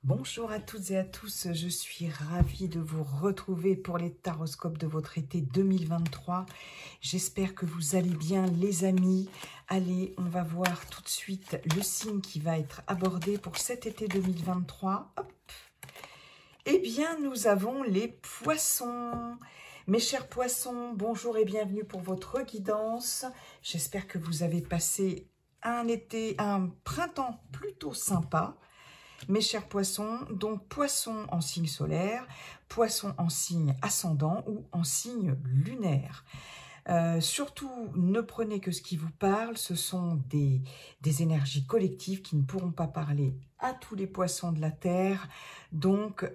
Bonjour à toutes et à tous, je suis ravie de vous retrouver pour les taroscopes de votre été 2023. J'espère que vous allez bien les amis. Allez, on va voir tout de suite le signe qui va être abordé pour cet été 2023. Hop. Eh bien, nous avons les poissons. Mes chers poissons, bonjour et bienvenue pour votre guidance. J'espère que vous avez passé un printemps plutôt sympa. Mes chers poissons, donc poisson en signe solaire, poisson en signe ascendant ou en signe lunaire. Surtout, ne prenez que ce qui vous parle, ce sont des énergies collectives qui ne pourront pas parler à tous les poissons de la Terre. Donc,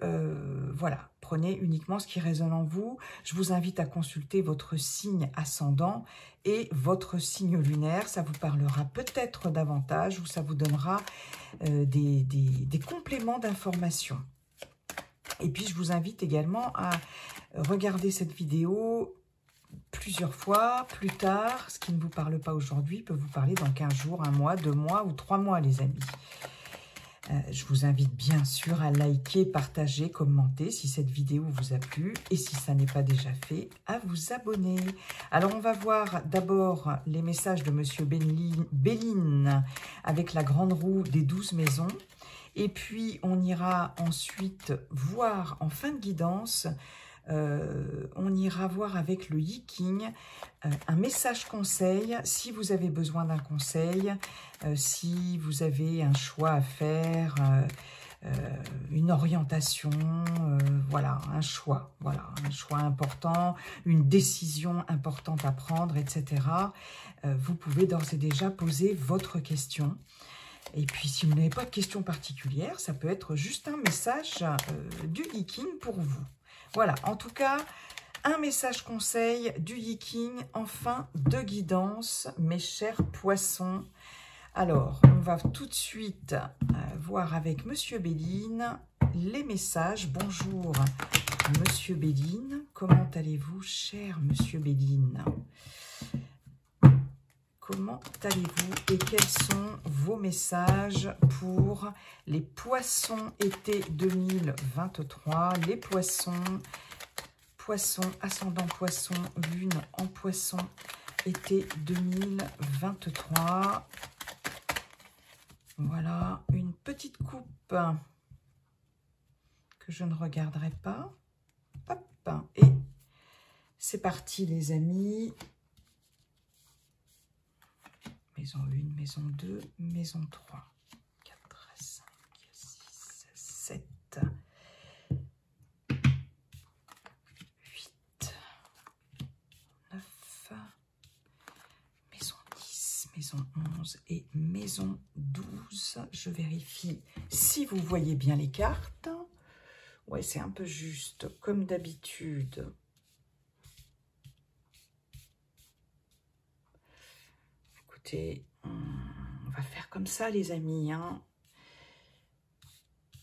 voilà, prenez uniquement ce qui résonne en vous. Je vous invite à consulter votre signe ascendant et votre signe lunaire. Ça vous parlera peut-être davantage ou ça vous donnera des compléments d'information. Et puis, je vous invite également à regarder cette vidéo plusieurs fois, plus tard. Ce qui ne vous parle pas aujourd'hui peut vous parler dans 15 jours, 1 mois, 2 mois ou 3 mois, les amis. Je vous invite bien sûr à liker, partager, commenter si cette vidéo vous a plu. Et si ça n'est pas déjà fait, à vous abonner. Alors, on va voir d'abord les messages de Monsieur Béline avec la grande roue des 12 maisons. Et puis, on ira ensuite voir en fin de guidance... on ira voir avec le Yiking un message conseil, si vous avez besoin d'un conseil, si vous avez un choix à faire, une orientation, voilà, un choix important, une décision importante à prendre, etc. Vous pouvez d'ores et déjà poser votre question. Et puis, si vous n'avez pas de question particulière, ça peut être juste un message du Yiking pour vous. Voilà, en tout cas, un message conseil du Yiking en fin de guidance, mes chers poissons. Alors, on va tout de suite voir avec Monsieur Béline les messages. Bonjour, Monsieur Béline. Comment allez-vous, cher Monsieur Béline? Comment allez-vous et quels sont vos messages pour les poissons été 2023, les poissons, ascendant poisson, lune en poisson, été 2023. Voilà, une petite coupe que je ne regarderai pas. Hop, et c'est parti les amis. Maison 1, maison 2, maison 3, 4, 5, 6, 7, 8, 9, maison 10, maison 11 et maison 12. Je vérifie si vous voyez bien les cartes. Ouais, c'est un peu juste, comme d'habitude. Écoutez, on va faire comme ça, les amis. Hein.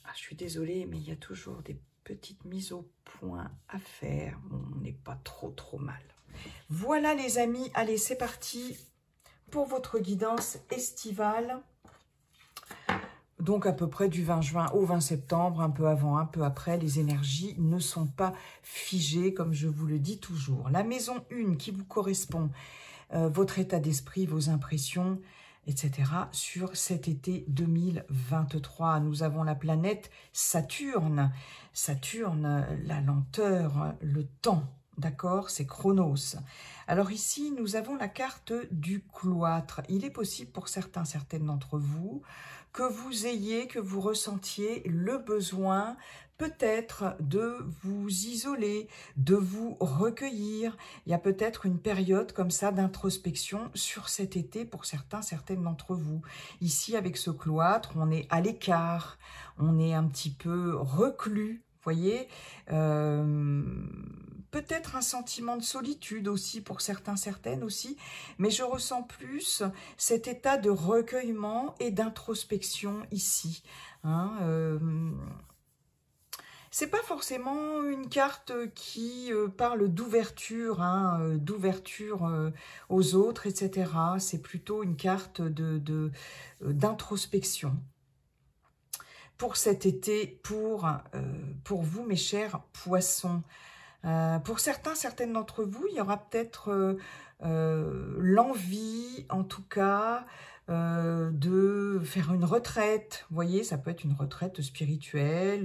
Ah, je suis désolée, mais il y a toujours des petites mises au point à faire. On n'est pas trop mal. Voilà, les amis. Allez, c'est parti pour votre guidance estivale. Donc, à peu près du 20 juin au 20 septembre, un peu avant, un peu après. Les énergies ne sont pas figées, comme je vous le dis toujours. La maison 1 qui vous correspond... votre état d'esprit, vos impressions, etc. sur cet été 2023. Nous avons la planète Saturne. Saturne, la lenteur, le temps, d'accord? C'est Chronos. Alors ici, nous avons la carte du cloître. Il est possible pour certaines d'entre vous que vous ressentiez le besoin peut-être de vous isoler, de vous recueillir. Il y a peut-être une période comme ça d'introspection sur cet été pour certaines d'entre vous. Ici, avec ce cloître, on est à l'écart, on est un petit peu reclus, voyez. Peut-être un sentiment de solitude aussi pour certaines aussi, mais je ressens plus cet état de recueillement et d'introspection ici. Hein, c'est pas forcément une carte qui parle d'ouverture, hein, d'ouverture aux autres, etc. C'est plutôt une carte d'introspection. pour cet été, pour vous, mes chers poissons. Pour certaines d'entre vous, il y aura peut-être l'envie, en tout cas, de faire une retraite. Vous voyez, ça peut être une retraite spirituelle,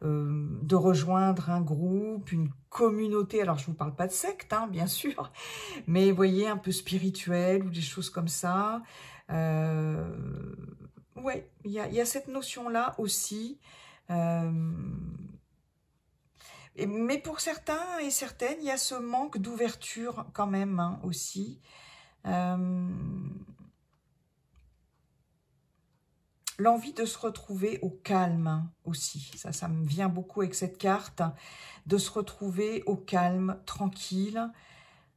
de rejoindre un groupe, une communauté. Alors, je ne vous parle pas de secte, hein, bien sûr, mais vous voyez, un peu spirituel ou des choses comme ça. Ouais, il y a cette notion-là aussi. Mais pour certains et certaines, il y a ce manque d'ouverture quand même, hein, aussi. L'envie de se retrouver au calme, hein, aussi. Ça me vient beaucoup avec cette carte. De se retrouver au calme, tranquille.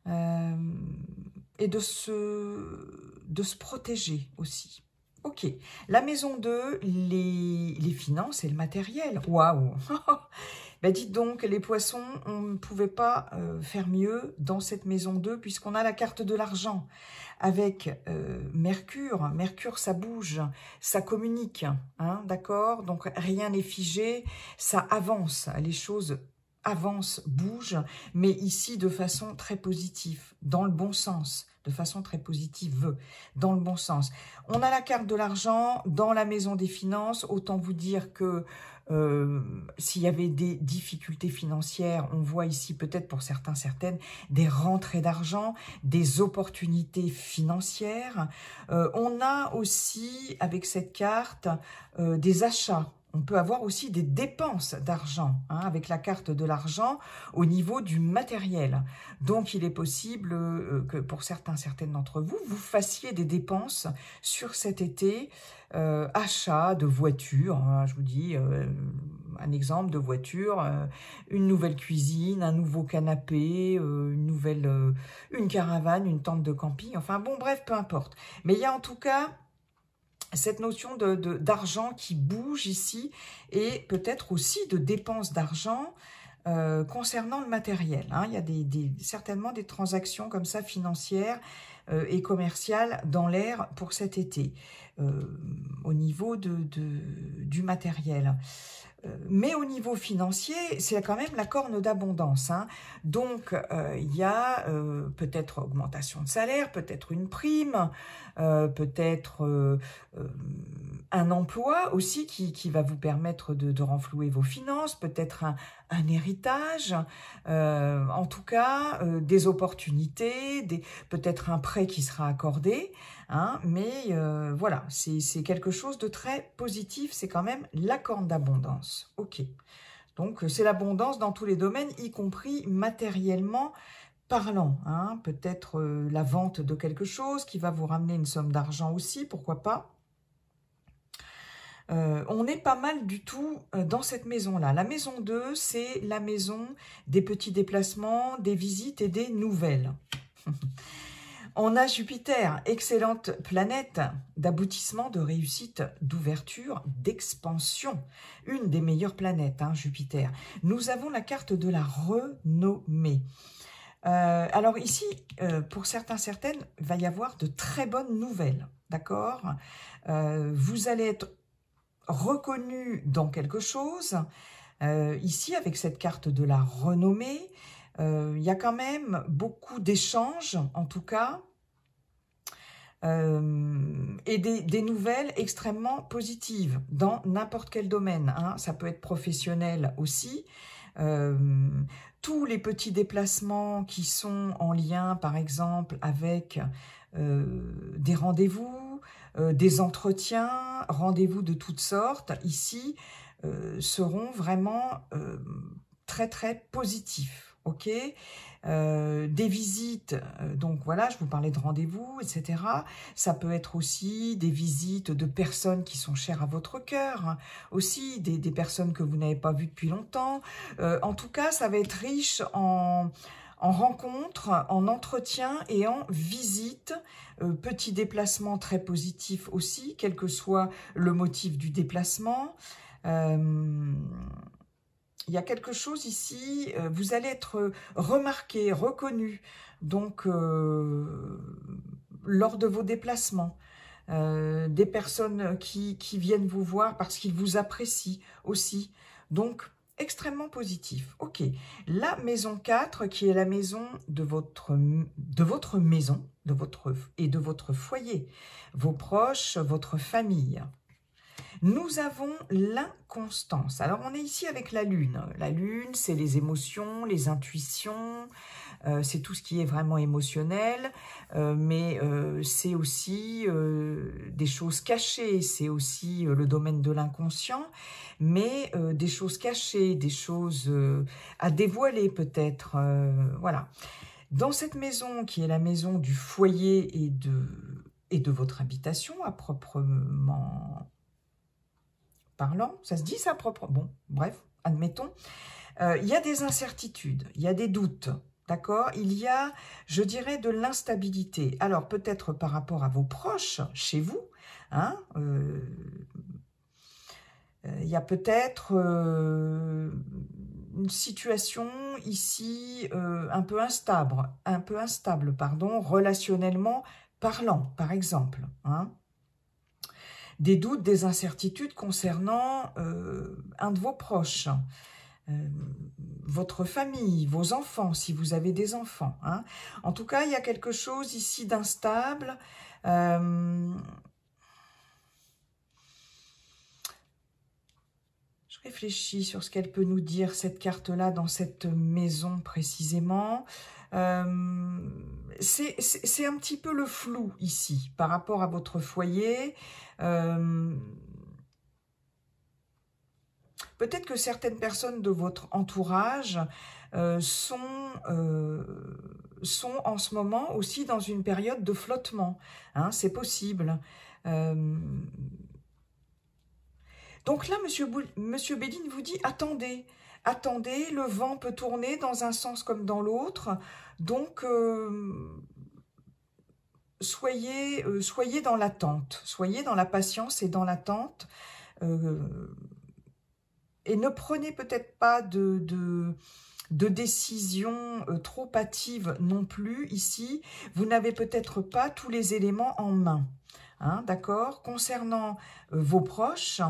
Et de se protéger aussi. Ok. La maison 2, les finances et le matériel. Waouh. Ben dites donc, les poissons, on ne pouvait pas faire mieux dans cette maison 2 puisqu'on a la carte de l'argent avec Mercure. Mercure, ça bouge, ça communique, hein, d'accord? Donc, rien n'est figé, ça avance, les choses avancent, bougent, mais ici de façon très positive, dans le bon sens, de façon très positive, dans le bon sens. On a la carte de l'argent dans la maison des finances, autant vous dire que s'il y avait des difficultés financières, on voit ici peut-être pour certains, certaines, des rentrées d'argent, des opportunités financières. On a aussi, avec cette carte, des achats. On peut avoir aussi des dépenses d'argent, hein, avec la carte de l'argent au niveau du matériel. Donc, il est possible que pour certaines d'entre vous, vous fassiez des dépenses sur cet été, achat de voitures, hein, je vous dis un exemple de voiture, une nouvelle cuisine, un nouveau canapé, une caravane, une tente de camping, enfin bon, bref, peu importe. Mais il y a en tout cas cette notion d'argent qui bouge ici et peut-être aussi de dépenses d'argent concernant le matériel, hein. Il y a certainement des transactions comme ça financières et commerciales dans l'air pour cet été au niveau du matériel. Mais au niveau financier, c'est quand même la corne d'abondance, hein. Donc, il y a peut-être augmentation de salaire, peut-être une prime, peut-être un emploi aussi qui va vous permettre de renflouer vos finances, peut-être un héritage, en tout cas des opportunités, peut-être un prêt qui sera accordé, hein, mais voilà, c'est quelque chose de très positif, c'est quand même la corne d'abondance. Ok, donc c'est l'abondance dans tous les domaines, y compris matériellement parlant, hein, peut-être la vente de quelque chose qui va vous ramener une somme d'argent aussi, pourquoi pas. On est pas mal du tout dans cette maison-là. La maison 2, c'est la maison des petits déplacements, des visites et des nouvelles. On a Jupiter, excellente planète d'aboutissement, de réussite, d'ouverture, d'expansion. Une des meilleures planètes, hein, Jupiter. Nous avons la carte de la renommée. Alors ici, pour certaines, il va y avoir de très bonnes nouvelles, d'accord? Vous allez être reconnu dans quelque chose. Ici, avec cette carte de la renommée, il y a quand même beaucoup d'échanges, en tout cas, et des nouvelles extrêmement positives dans n'importe quel domaine, hein. Ça peut être professionnel aussi. Tous les petits déplacements qui sont en lien, par exemple, avec des rendez-vous, des entretiens, rendez-vous de toutes sortes, ici, seront vraiment très, très positifs. Ok, des visites, donc voilà, je vous parlais de rendez-vous, etc. Ça peut être aussi des visites de personnes qui sont chères à votre cœur, hein. Aussi des personnes que vous n'avez pas vues depuis longtemps. En tout cas, ça va être riche en rencontres, en entretiens et en visites. Petit déplacement très positif aussi, quel que soit le motif du déplacement. Il y a quelque chose ici, vous allez être remarqué, reconnu, donc lors de vos déplacements. des personnes qui viennent vous voir parce qu'ils vous apprécient aussi. Donc, extrêmement positif. Ok, la maison 4 qui est la maison de votre maison et de votre foyer, vos proches, votre famille. Nous avons l'inconstance. Alors, on est ici avec la lune. La lune, c'est les émotions, les intuitions, c'est tout ce qui est vraiment émotionnel, mais c'est aussi des choses cachées, c'est aussi le domaine de l'inconscient, mais des choses cachées, des choses à dévoiler peut-être, voilà. Dans cette maison qui est la maison du foyer et de votre habitation, à proprement parlant, ça se dit ça propre? Bon, bref, admettons. Il y a des incertitudes, il y a des doutes, d'accord? Il y a, je dirais, de l'instabilité. Alors, peut-être par rapport à vos proches, chez vous, hein, il y a peut-être une situation ici un peu instable, pardon, relationnellement parlant, par exemple, hein. Des doutes, des incertitudes concernant un de vos proches, votre famille, vos enfants, si vous avez des enfants, hein. En tout cas, il y a quelque chose ici d'instable. Je réfléchis sur ce qu'elle peut nous dire, cette carte-là, dans cette maison précisément. C'est un petit peu le flou ici, par rapport à votre foyer. Peut-être que certaines personnes de votre entourage sont en ce moment aussi dans une période de flottement, hein, c'est possible. Donc là, Monsieur Béline vous dit, attendez, attendez, le vent peut tourner dans un sens comme dans l'autre, donc soyez dans l'attente, soyez dans la patience et dans l'attente, et ne prenez peut-être pas de décision trop hâtive non plus ici. Vous n'avez peut-être pas tous les éléments en main, hein, d'accord? Concernant vos proches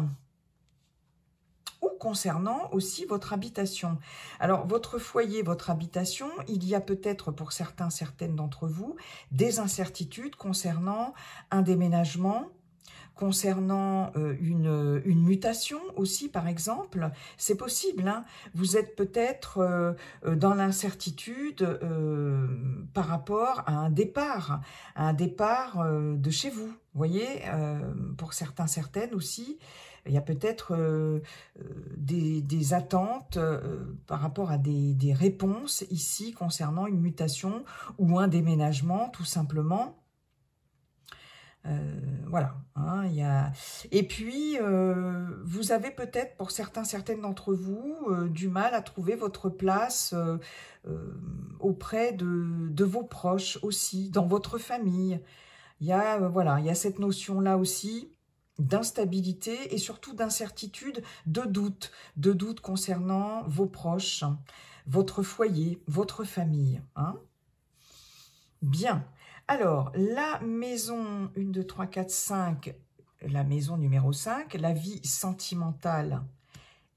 ou concernant aussi votre habitation. Alors, votre foyer, votre habitation, il y a peut-être pour certaines d'entre vous des incertitudes concernant un déménagement, concernant une mutation aussi, par exemple. C'est possible, hein. Vous êtes peut-être dans l'incertitude par rapport à un départ de chez vous. Vous voyez, pour certaines aussi, il y a peut-être des attentes par rapport à des réponses ici concernant une mutation ou un déménagement, tout simplement. Voilà, hein, et puis vous avez peut-être pour certaines d'entre vous du mal à trouver votre place auprès de vos proches aussi, dans votre famille. Il y a voilà, il y a cette notion là aussi d'instabilité et surtout d'incertitude, de doute concernant vos proches, votre foyer, votre famille, hein. Bien. Alors, la maison 1, 2, 3, 4, 5, la maison numéro 5, la vie sentimentale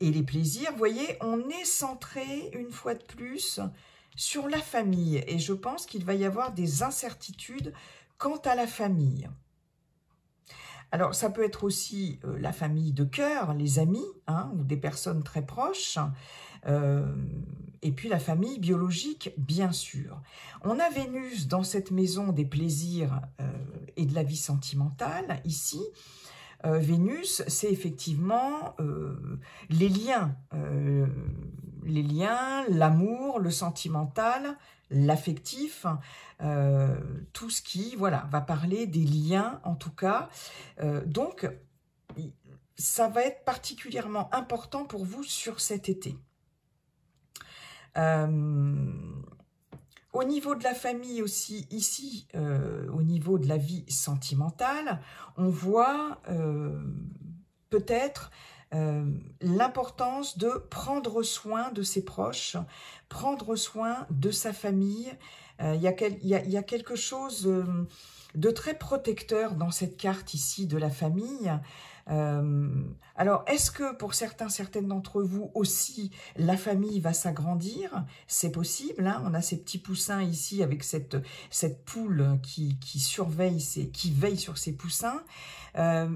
et les plaisirs. Vous voyez, on est centré, une fois de plus, sur la famille. Et je pense qu'il va y avoir des incertitudes quant à la famille. Alors, ça peut être aussi la famille de cœur, les amis, hein, ou des personnes très proches. Et puis la famille biologique, bien sûr. On a Vénus dans cette maison des plaisirs et de la vie sentimentale, ici. Vénus, c'est effectivement les liens, l'amour, le sentimental, l'affectif, tout ce qui, voilà, va parler des liens en tout cas. Donc, ça va être particulièrement important pour vous sur cet été. Au niveau de la famille aussi, ici, au niveau de la vie sentimentale, on voit peut-être l'importance de prendre soin de ses proches, prendre soin de sa famille. Il y a quelque chose de très protecteur dans cette carte ici de la famille. Alors, est-ce que pour certaines d'entre vous aussi, la famille va s'agrandir? C'est possible, hein, on a ces petits poussins ici avec cette poule qui surveille, qui veille sur ces poussins.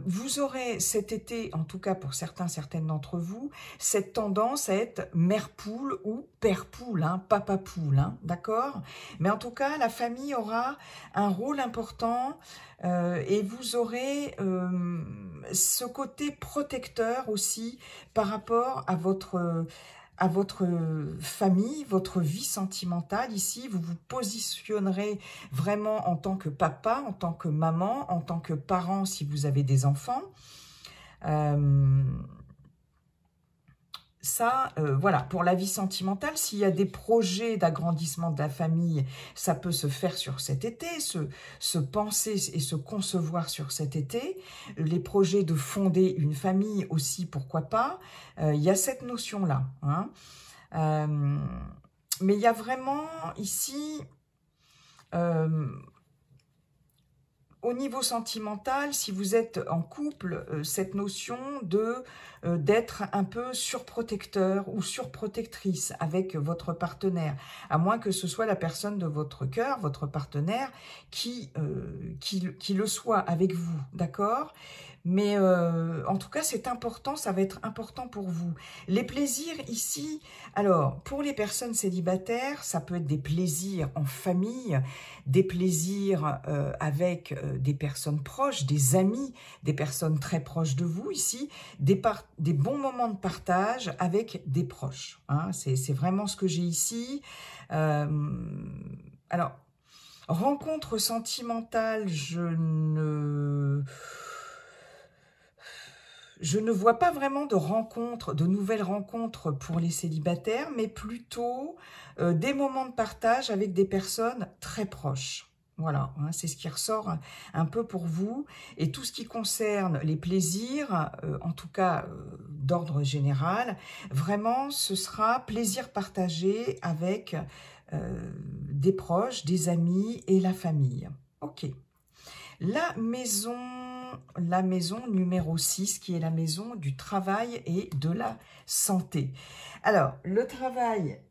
Vous aurez cet été, en tout cas pour certaines d'entre vous, cette tendance à être mère poule ou père poule, hein, papa poule, hein, d'accord? Mais en tout cas, la famille aura un rôle important et vous aurez ce côté protecteur aussi par rapport à votre famille, votre vie sentimentale. Ici, vous vous positionnerez vraiment en tant que papa, en tant que maman, en tant que parent si vous avez des enfants. Voilà, pour la vie sentimentale, s'il y a des projets d'agrandissement de la famille, ça peut se faire sur cet été, se penser et se concevoir sur cet été. Les projets de fonder une famille aussi, pourquoi pas. Il y a cette notion-là. Hein. Mais il y a vraiment ici... au niveau sentimental, si vous êtes en couple, cette notion d'être un peu surprotecteur ou surprotectrice avec votre partenaire, à moins que ce soit la personne de votre cœur, votre partenaire, qui le soit avec vous, d'accord ? Mais en tout cas, c'est important, ça va être important pour vous. Les plaisirs ici, alors pour les personnes célibataires, ça peut être des plaisirs en famille, des plaisirs avec des personnes proches, des amis, des personnes très proches de vous ici, des bons moments de partage avec des proches. Hein, c'est vraiment ce que j'ai ici. Alors, rencontre sentimentale, je ne vois pas vraiment de nouvelles rencontres pour les célibataires, mais plutôt des moments de partage avec des personnes très proches. Voilà, hein, c'est ce qui ressort un peu pour vous. Et tout ce qui concerne les plaisirs, en tout cas d'ordre général, vraiment ce sera plaisir partagé avec des proches, des amis et la famille. Ok. La maison numéro 6, qui est la maison du travail et de la santé. Alors, le travail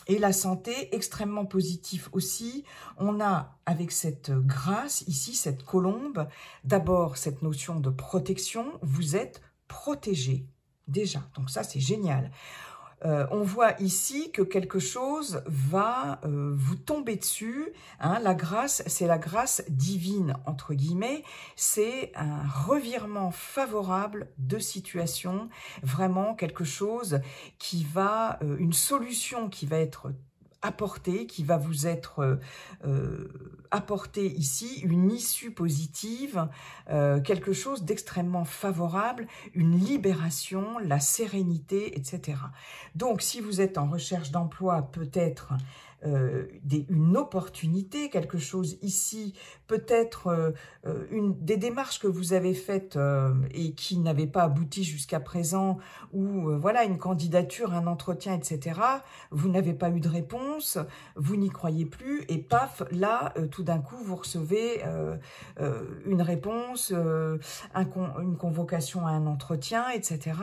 et la santé, extrêmement positif aussi. On a, avec cette grâce ici, cette colombe, d'abord cette notion de protection. Vous êtes protégé, déjà. Donc ça, c'est génial. On voit ici que quelque chose va vous tomber dessus. Hein, la grâce, c'est la grâce divine, entre guillemets. C'est un revirement favorable de situation. Vraiment quelque chose qui va, une solution qui va être apportée, qui va vous être apportée ici, une issue positive, quelque chose d'extrêmement favorable, une libération, la sérénité, etc. Donc, si vous êtes en recherche d'emploi, peut-être une opportunité, quelque chose ici, peut-être des démarches que vous avez faites et qui n'avaient pas abouti jusqu'à présent, ou voilà, une candidature, un entretien, etc. Vous n'avez pas eu de réponse, vous n'y croyez plus, et paf, là, tout d'un coup, vous recevez une réponse, une convocation à un entretien, etc.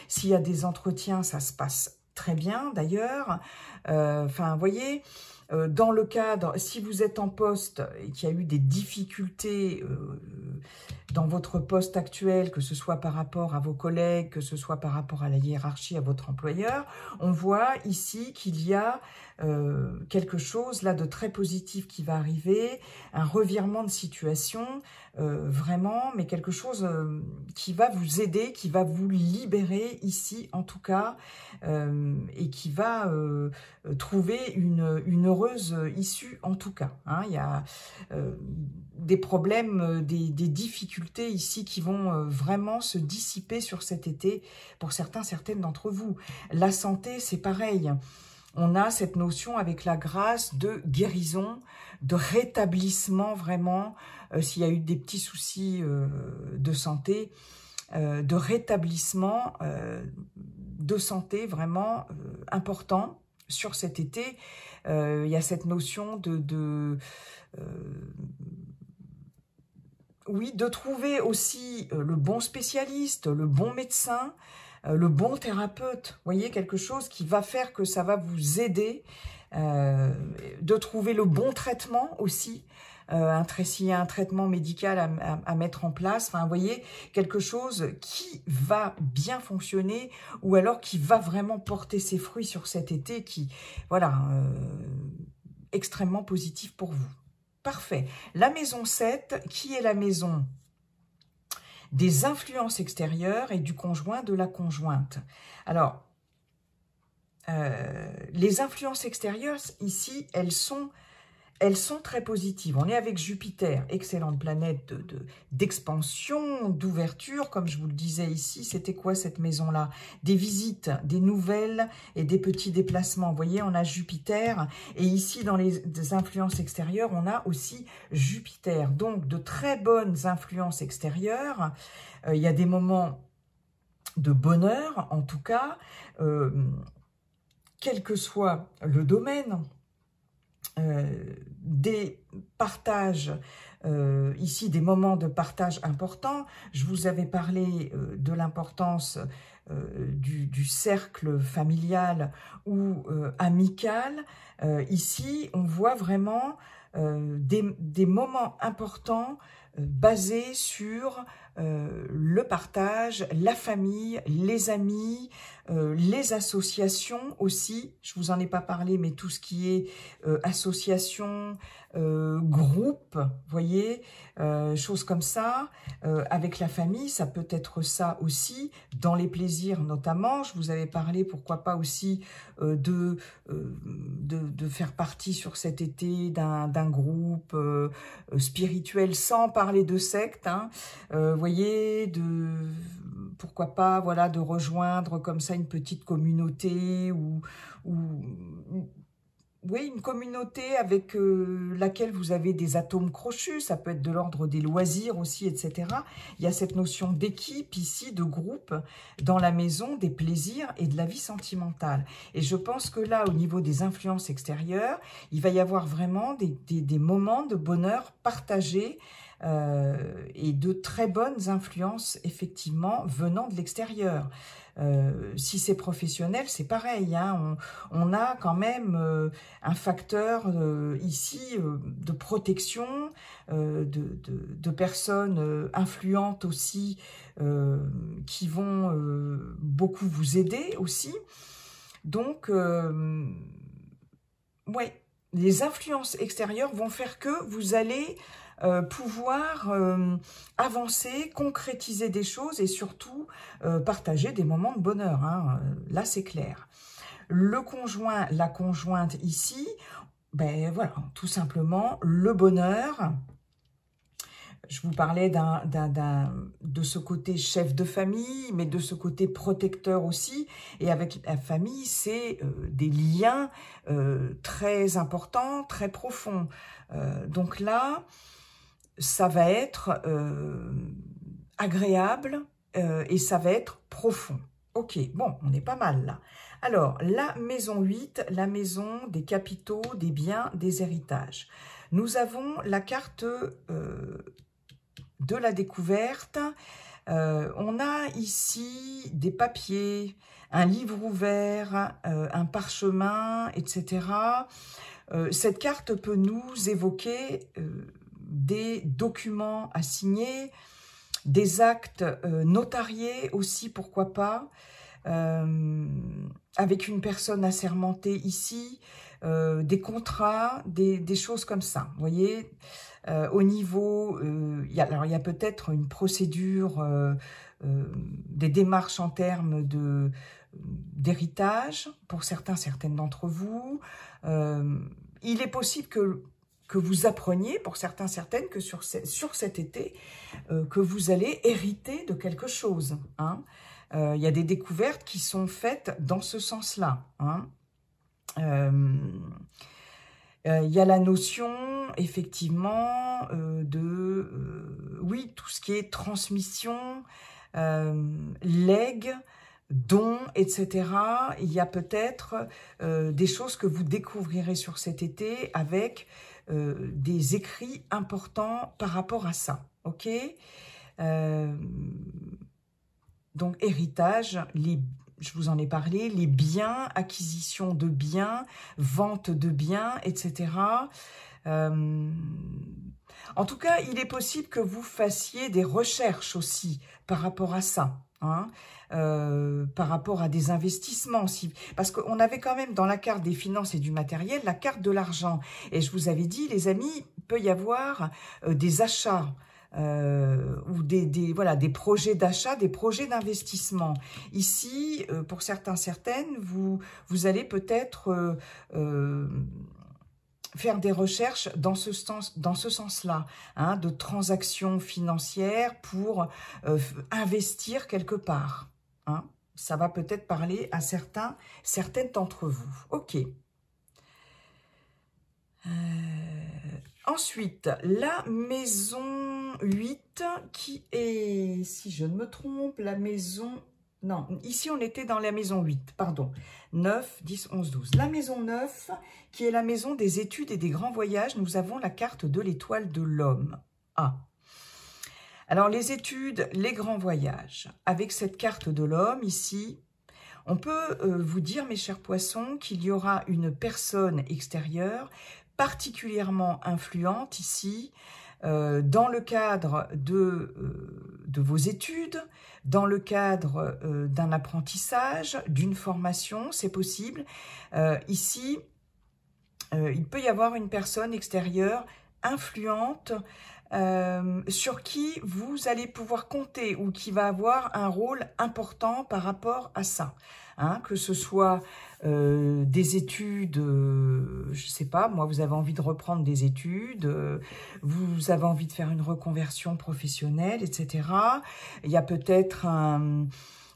S'il y a des entretiens, ça se passe très bien d'ailleurs. Enfin, vous voyez, dans le cadre, si vous êtes en poste et qu'il y a eu des difficultés dans votre poste actuel, que ce soit par rapport à vos collègues, que ce soit par rapport à la hiérarchie, à votre employeur, on voit ici qu'il y a quelque chose là de très positif qui va arriver, un revirement de situation, vraiment, mais quelque chose qui va vous aider, qui va vous libérer ici en tout cas, et qui va trouver une heureuse issue en tout cas. Hein. Il y a des problèmes, des difficultés ici qui vont vraiment se dissiper sur cet été pour certaines d'entre vous. La santé, c'est pareil. On a cette notion avec la grâce de guérison, de rétablissement vraiment, s'il y a eu des petits soucis de santé, de rétablissement de santé vraiment important sur cet été. Il y a cette notion oui, de trouver aussi le bon spécialiste, le bon médecin, le bon thérapeute. Vous voyez, quelque chose qui va faire que ça va vous aider, de trouver le bon traitement aussi. S'il y a un traitement médical à mettre en place, enfin, vous voyez, quelque chose qui va bien fonctionner ou alors qui va vraiment porter ses fruits sur cet été, qui, voilà, extrêmement positif pour vous. Parfait. La maison 7, qui est la maison des influences extérieures et du conjoint, de la conjointe. Alors, les influences extérieures, ici, elles sont très positives. On est avec Jupiter, excellente planète d'expansion, d'ouverture. Comme je vous le disais ici, c'était quoi cette maison-là? Des visites, des nouvelles et des petits déplacements. Vous voyez, on a Jupiter. Et ici, dans les influences extérieures, on a aussi Jupiter. Donc, de très bonnes influences extérieures. Il y a des moments de bonheur, en tout cas, quel que soit le domaine. Des partages, ici des moments de partage importants. Je vous avais parlé de l'importance du cercle familial ou amical. Ici, on voit vraiment des moments importants basés sur le partage, la famille, les amis, les associations aussi. Je vous en ai pas parlé, mais tout ce qui est association, groupe, voyez, choses comme ça. Avec la famille, ça peut être ça aussi, dans les plaisirs notamment. Je vous avais parlé, pourquoi pas aussi, de faire partie sur cet été d'un groupe spirituel, sans parler de secte, hein. Voyez, pourquoi pas, voilà, de rejoindre comme ça une petite communauté ou oui, une communauté avec laquelle vous avez des atomes crochus, ça peut être de l'ordre des loisirs aussi, etc. Il y a cette notion d'équipe ici, de groupe, dans la maison, des plaisirs et de la vie sentimentale. Et je pense que là, au niveau des influences extérieures, il va y avoir vraiment des moments de bonheur partagés et de très bonnes influences, effectivement, venant de l'extérieur. Si c'est professionnel, c'est pareil, hein, on a quand même un facteur ici de protection, de personnes influentes aussi, qui vont beaucoup vous aider aussi. Donc, ouais, les influences extérieures vont faire que vous allez pouvoir avancer, concrétiser des choses et surtout partager des moments de bonheur, hein. Là, c'est clair. Le conjoint, la conjointe ici, ben voilà, tout simplement le bonheur. Je vous parlais de ce côté chef de famille, mais de ce côté protecteur aussi. Et avec la famille, c'est des liens très importants, très profonds. Donc là, ça va être agréable et ça va être profond. Ok, bon, on est pas mal là. Alors, la maison 8, la maison des capitaux, des biens, des héritages. Nous avons la carte de la découverte. On a ici des papiers, un livre ouvert, un parchemin, etc. Cette carte peut nous évoquer des documents à signer, des actes notariés aussi, pourquoi pas, avec une personne assermentée ici, des contrats, des choses comme ça. Vous voyez, au niveau, il y a peut-être une procédure, des démarches en termes d'héritage pour certaines d'entre vous. Il est possible que vous appreniez, pour certaines, que sur cet été, que vous allez hériter de quelque chose, hein. Il y a des découvertes qui sont faites dans ce sens-là, hein. Il y a la notion, effectivement, oui, tout ce qui est transmission, legs, dons, etc. Il y a peut-être des choses que vous découvrirez sur cet été avec des écrits importants par rapport à ça. ok? Donc, héritage, je vous en ai parlé, les biens, acquisition de biens, vente de biens, etc. En tout cas, il est possible que vous fassiez des recherches aussi par rapport à ça, hein, par rapport à des investissements aussi. Parce qu'on avait quand même dans la carte des finances et du matériel, la carte de l'argent. Et je vous avais dit, les amis, il peut y avoir des achats, ou voilà, des projets d'achat, des projets d'investissement. Ici, pour certains, certaines, vous allez peut-être faire des recherches dans ce sens-là, hein, de transactions financières pour investir quelque part. Hein. Ça va peut-être parler à certaines d'entre vous. Ok. Ensuite, la maison 8, qui est, si je ne me trompe, la maison... Non, ici on était dans la maison 8, pardon. 9, 10, 11, 12. La maison 9, qui est la maison des études et des grands voyages, nous avons la carte de l'étoile de l'homme. Ah. Alors les études, les grands voyages. Avec cette carte de l'homme ici, on peut vous dire, mes chers poissons, qu'il y aura une personne extérieure particulièrement influente ici, dans le cadre de vos études, dans le cadre d'un apprentissage, d'une formation, c'est possible. Ici, il peut y avoir une personne extérieure influente sur qui vous allez pouvoir compter ou qui va avoir un rôle important par rapport à ça. Hein, que ce soit des études, je ne sais pas, moi vous avez envie de reprendre des études, vous avez envie de faire une reconversion professionnelle, etc. Il y a peut-être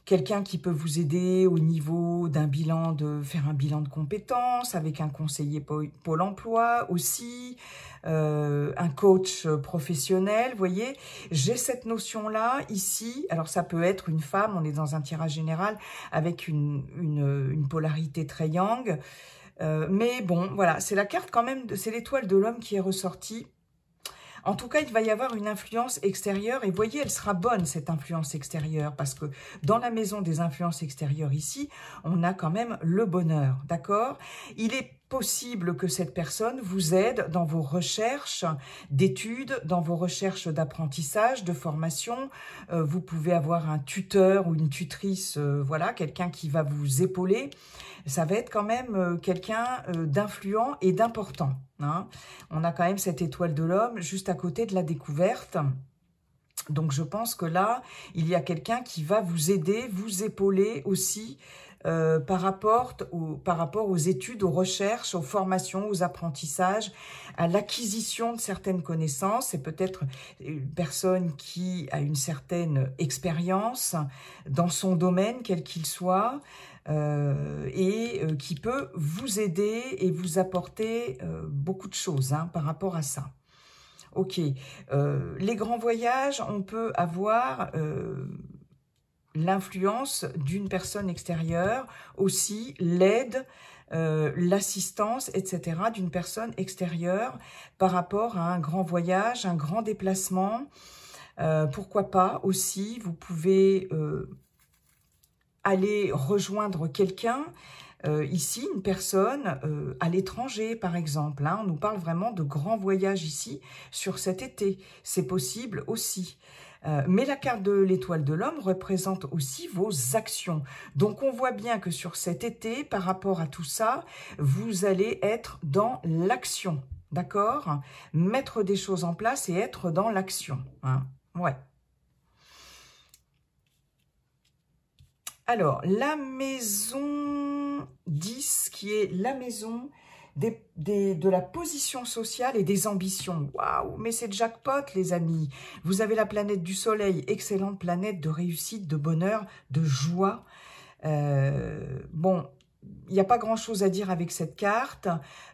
quelqu'un qui peut vous aider au niveau d'un bilan, de faire un bilan de compétences avec un conseiller Pôle emploi aussi, un coach professionnel, vous voyez. J'ai cette notion-là ici, alors ça peut être une femme, on est dans un tirage général avec une polarité très yang, mais bon, voilà, c'est la carte quand même, c'est l'étoile de l'homme qui est ressortie. En tout cas, il va y avoir une influence extérieure et voyez, elle sera bonne cette influence extérieure parce que dans la maison des influences extérieures ici, on a quand même le bonheur, d'accord? Il est possible que cette personne vous aide dans vos recherches d'études, dans vos recherches d'apprentissage, de formation. Vous pouvez avoir un tuteur ou une tutrice, voilà, quelqu'un qui va vous épauler. Ça va être quand même quelqu'un d'influent et d'important. Hein. On a quand même cette étoile de l'homme juste à côté de la découverte. Donc, je pense que là, il y a quelqu'un qui va vous aider, vous épauler aussi par rapport aux études, aux recherches, aux formations, aux apprentissages, à l'acquisition de certaines connaissances. C'est peut-être une personne qui a une certaine expérience dans son domaine, quel qu'il soit, et qui peut vous aider et vous apporter beaucoup de choses hein, par rapport à ça. Ok, les grands voyages, on peut avoir l'influence d'une personne extérieure, aussi l'aide, l'assistance, etc. d'une personne extérieure par rapport à un grand voyage, un grand déplacement. Pourquoi pas aussi, vous pouvez aller rejoindre quelqu'un, ici, une personne à l'étranger, par exemple. Hein. On nous parle vraiment de grands voyages ici, sur cet été. C'est possible aussi. Mais la carte de l'étoile de l'homme représente aussi vos actions. Donc, on voit bien que sur cet été, par rapport à tout ça, vous allez être dans l'action. D'accord? Mettre des choses en place et être dans l'action. Hein. Ouais. Alors, la maison 10, qui est la maison de la position sociale et des ambitions. Waouh, mais c'est jackpot, les amis. Vous avez la planète du soleil, excellente planète de réussite, de bonheur, de joie. Bon, il n'y a pas grand-chose à dire avec cette carte.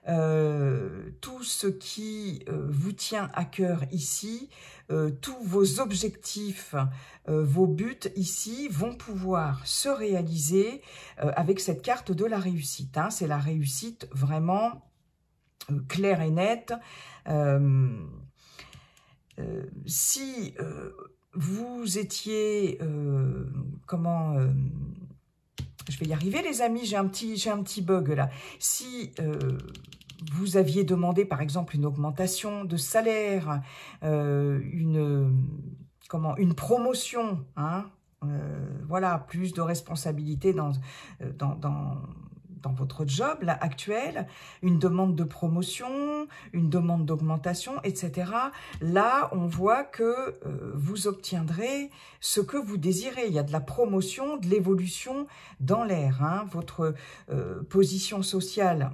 Tout ce qui vous tient à cœur ici, tous vos objectifs, vos buts ici vont pouvoir se réaliser avec cette carte de la réussite. Hein. C'est la réussite vraiment claire et nette. si vous étiez, je vais y arriver les amis, j'ai un petit bug là. Si vous aviez demandé par exemple une augmentation de salaire, une promotion, hein, voilà, plus de responsabilités dans votre job là, actuel, une demande de promotion, une demande d'augmentation, etc. Là, on voit que vous obtiendrez ce que vous désirez. Il y a de la promotion, de l'évolution dans l'air. Hein. Votre position sociale,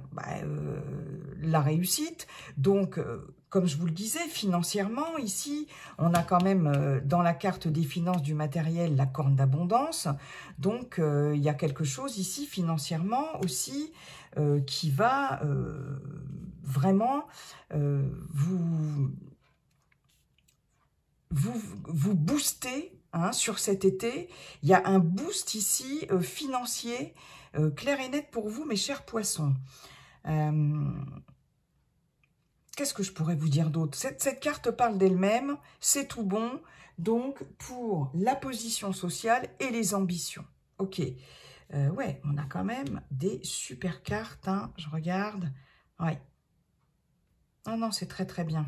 la réussite. Donc, comme je vous le disais, financièrement, ici, on a quand même dans la carte des finances du matériel la corne d'abondance. Donc, il y a quelque chose ici, financièrement aussi, qui va vraiment vous booster hein, sur cet été. Il y a un boost ici financier clair et net pour vous, mes chers poissons. Qu'est-ce que je pourrais vous dire d'autre? Cette carte parle d'elle-même, c'est tout bon. Donc, pour la position sociale et les ambitions. Ok. Ouais, on a quand même des super cartes. Hein. Je regarde. Ouais. Ah non, c'est très très bien.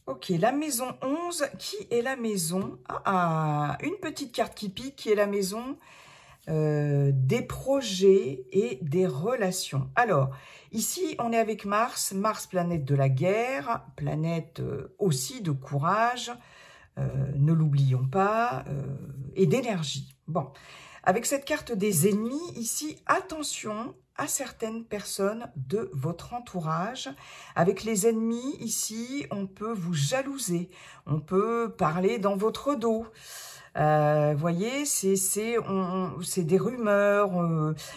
Ok, la maison 11, qui est la maison? Une petite carte qui pique, qui est la maison des projets et des relations. Alors, ici, on est avec Mars. Mars, planète de la guerre, planète aussi de courage, ne l'oublions pas, et d'énergie. Bon, avec cette carte des ennemis, ici, attention à certaines personnes de votre entourage. Avec les ennemis, ici, on peut vous jalouser, on peut parler dans votre dos. Voyez, c'est des rumeurs,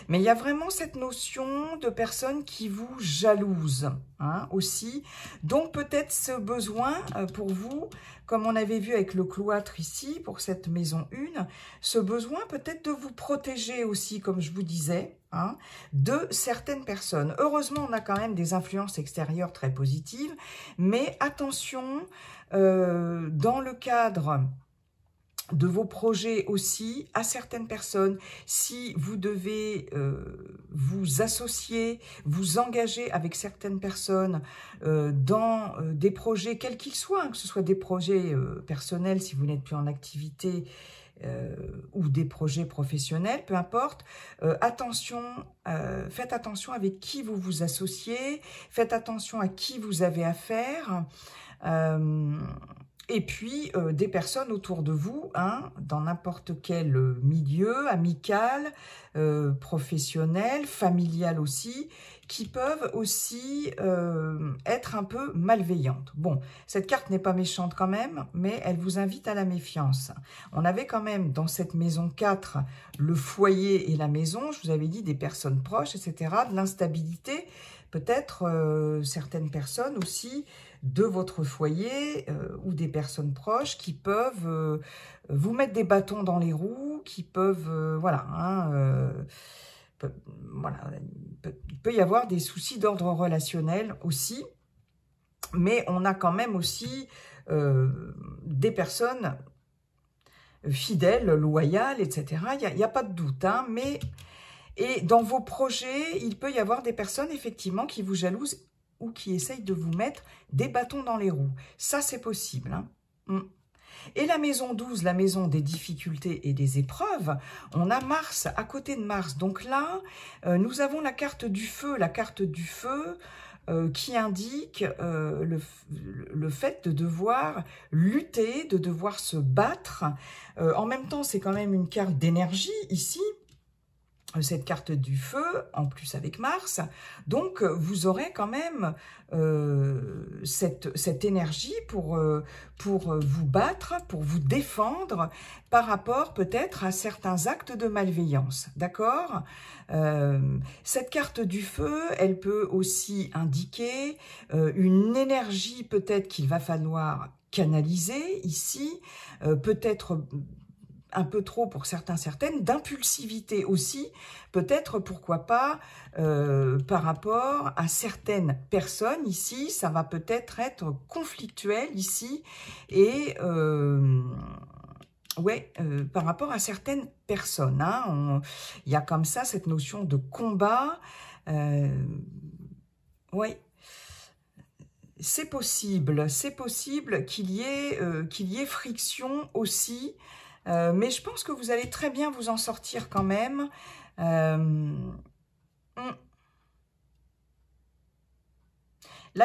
mais il y a vraiment cette notion de personnes qui vous jalousent hein, aussi. Donc peut-être ce besoin pour vous, comme on avait vu avec le cloître ici, pour cette maison 1, ce besoin peut-être de vous protéger aussi, comme je vous disais, hein, de certaines personnes. Heureusement, on a quand même des influences extérieures très positives, mais attention, dans le cadre de vos projets aussi à certaines personnes. Si vous devez vous associer, vous engager avec certaines personnes dans des projets, quels qu'ils soient, hein, que ce soit des projets personnels si vous n'êtes plus en activité ou des projets professionnels, peu importe, attention, faites attention avec qui vous vous associez, faites attention à qui vous avez affaire, et puis, des personnes autour de vous, hein, dans n'importe quel milieu, amical, professionnel, familial aussi, qui peuvent aussi être un peu malveillantes. Bon, cette carte n'est pas méchante quand même, mais elle vous invite à la méfiance. On avait quand même dans cette maison 4, le foyer et la maison, je vous avais dit des personnes proches, etc., de l'instabilité, peut-être certaines personnes aussi, de votre foyer ou des personnes proches qui peuvent vous mettre des bâtons dans les roues, qui peuvent, voilà, hein, voilà, il peut y avoir des soucis d'ordre relationnel aussi, mais on a quand même aussi des personnes fidèles, loyales, etc. Il n'y a pas de doute, hein, mais et dans vos projets, il peut y avoir des personnes effectivement qui vous jalousent ou qui essayent de vous mettre des bâtons dans les roues. Ça, c'est possible. Hein. Et la maison 12, la maison des difficultés et des épreuves, on a Mars à côté de Mars. Donc là, nous avons la carte du feu. La carte du feu qui indique le fait de devoir lutter, de devoir se battre. En même temps, c'est quand même une carte d'énergie ici. Cette carte du feu, en plus avec Mars, donc vous aurez quand même cette énergie pour vous battre, pour vous défendre par rapport peut-être à certains actes de malveillance, d'accord? Cette carte du feu, elle peut aussi indiquer une énergie peut-être qu'il va falloir canaliser ici, peut-être un peu trop pour certains, certaines, d'impulsivité aussi, peut-être, pourquoi pas, par rapport à certaines personnes ici, ça va peut-être être conflictuel ici, et ouais, par rapport à certaines personnes, hein, il y a comme ça cette notion de combat, ouais. C'est possible qu'il y ait friction aussi, mais je pense que vous allez très bien vous en sortir quand même. Là,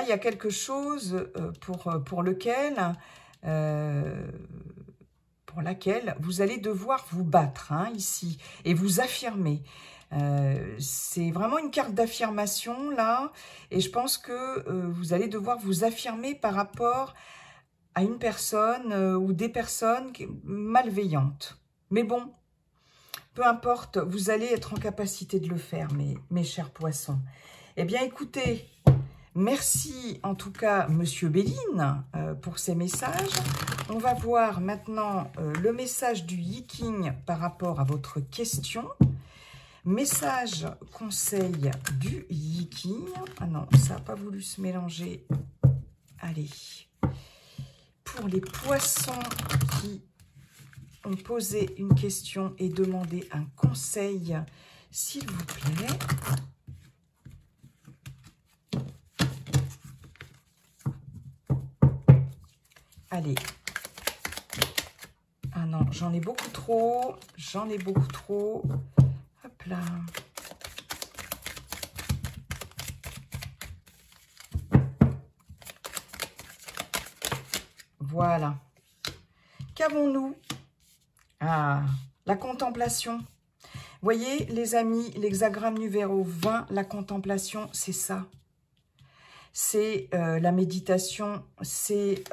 il y a quelque chose pour laquelle vous allez devoir vous battre, hein, ici, et vous affirmer. C'est vraiment une carte d'affirmation là, et je pense que vous allez devoir vous affirmer par rapport à une personne ou des personnes malveillantes. Mais bon, peu importe, vous allez être en capacité de le faire, mes chers poissons. Eh bien, écoutez, merci en tout cas, Monsieur Béline, pour ces messages. On va voir maintenant le message du Yiking par rapport à votre question. Message conseil du Yiking. Ah non, ça n'a pas voulu se mélanger. Allez. Pour les poissons qui ont posé une question et demandé un conseil, s'il vous plaît. Allez. Ah non, j'en ai beaucoup trop. J'en ai beaucoup trop. Hop là. Voilà. Qu'avons-nous? Ah, la contemplation. Voyez, les amis, l'hexagramme numéro 20, la contemplation, c'est ça. C'est la méditation, c'est...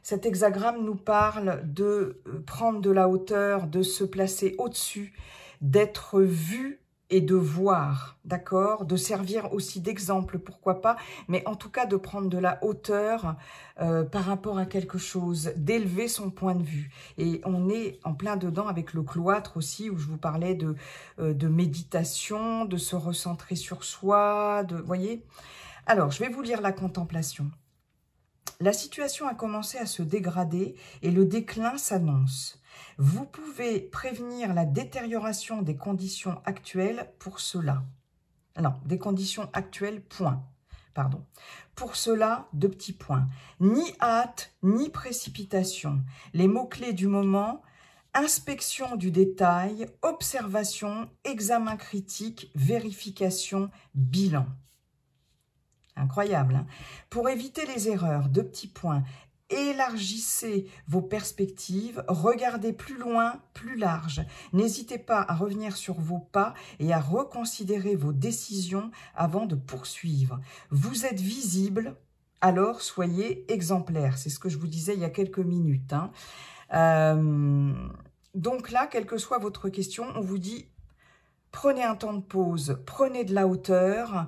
cet hexagramme nous parle de prendre de la hauteur, de se placer au-dessus, d'être vu et de voir, d'accord? De servir aussi d'exemple, pourquoi pas, mais en tout cas de prendre de la hauteur par rapport à quelque chose, d'élever son point de vue. Et on est en plein dedans avec le cloître aussi, où je vous parlais de méditation, de se recentrer sur soi, voyez? Alors, je vais vous lire la contemplation. La situation a commencé à se dégrader et le déclin s'annonce. Vous pouvez prévenir la détérioration des conditions actuelles pour cela. Non, des conditions actuelles, point. Pardon. Pour cela, 2 petits points. Ni hâte, ni précipitation. Les mots-clés du moment, inspection du détail, observation, examen critique, vérification, bilan. Incroyable, hein? Pour éviter les erreurs, 2 petits points. Élargissez vos perspectives, regardez plus loin, plus large. N'hésitez pas à revenir sur vos pas et à reconsidérer vos décisions avant de poursuivre. Vous êtes visible, alors soyez exemplaire. C'est ce que je vous disais il y a quelques minutes, hein. Donc là, quelle que soit votre question, on vous dit prenez un temps de pause, prenez de la hauteur.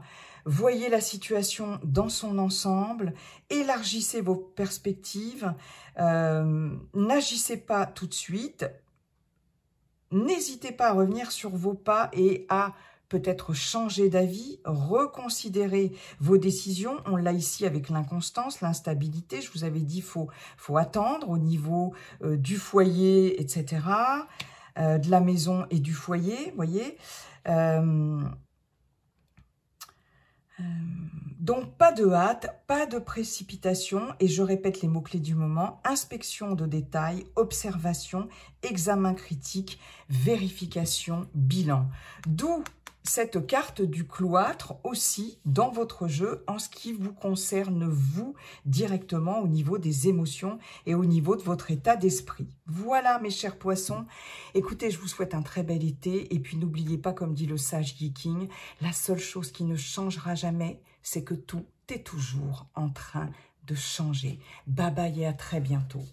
Voyez la situation dans son ensemble, élargissez vos perspectives, n'agissez pas tout de suite, n'hésitez pas à revenir sur vos pas et à peut-être changer d'avis, reconsidérer vos décisions. On l'a ici avec l'inconstance, l'instabilité. Je vous avais dit faut attendre au niveau du foyer, etc., de la maison et du foyer, voyez. Donc, pas de hâte, pas de précipitation, et je répète les mots-clés du moment, inspection de détails, observation, examen critique, vérification, bilan. D'où cette carte du cloître aussi dans votre jeu en ce qui vous concerne vous directement au niveau des émotions et au niveau de votre état d'esprit. Voilà mes chers poissons, écoutez, je vous souhaite un très bel été et puis n'oubliez pas, comme dit le sage Yiking, la seule chose qui ne changera jamais, c'est que tout est toujours en train de changer. Bye bye et à très bientôt.